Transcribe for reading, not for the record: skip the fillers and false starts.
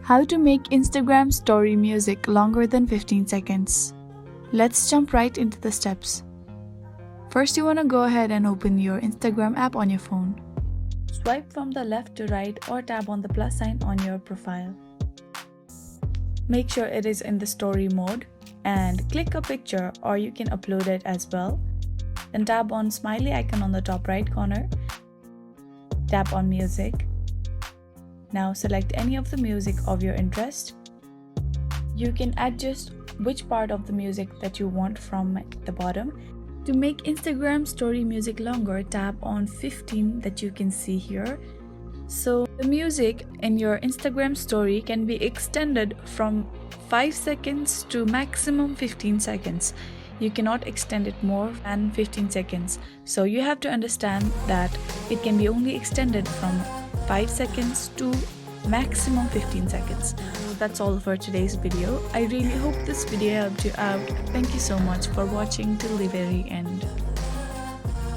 How to make Instagram story music longer than 15 seconds. Let's jump right into the steps. First, you want to go ahead and open your Instagram app on your phone. Swipe from the left to right or tap on the plus sign on your profile. Make sure it is in the story mode and click a picture, or you can upload it as well. Then tap on smiley icon on the top right corner. Tap on music. Now select any of the music of your interest. You can adjust which part of the music that you want from the bottom. To make Instagram story music longer, tap on 15 that you can see here. So the music in your Instagram story can be extended from 5 seconds to maximum 15 seconds. You cannot extend it more than 15 seconds. So you have to understand that it can be only extended from 5 seconds to maximum 15 seconds. That's all for today's video. I really hope this video helped you out. Thank you so much for watching till the very end.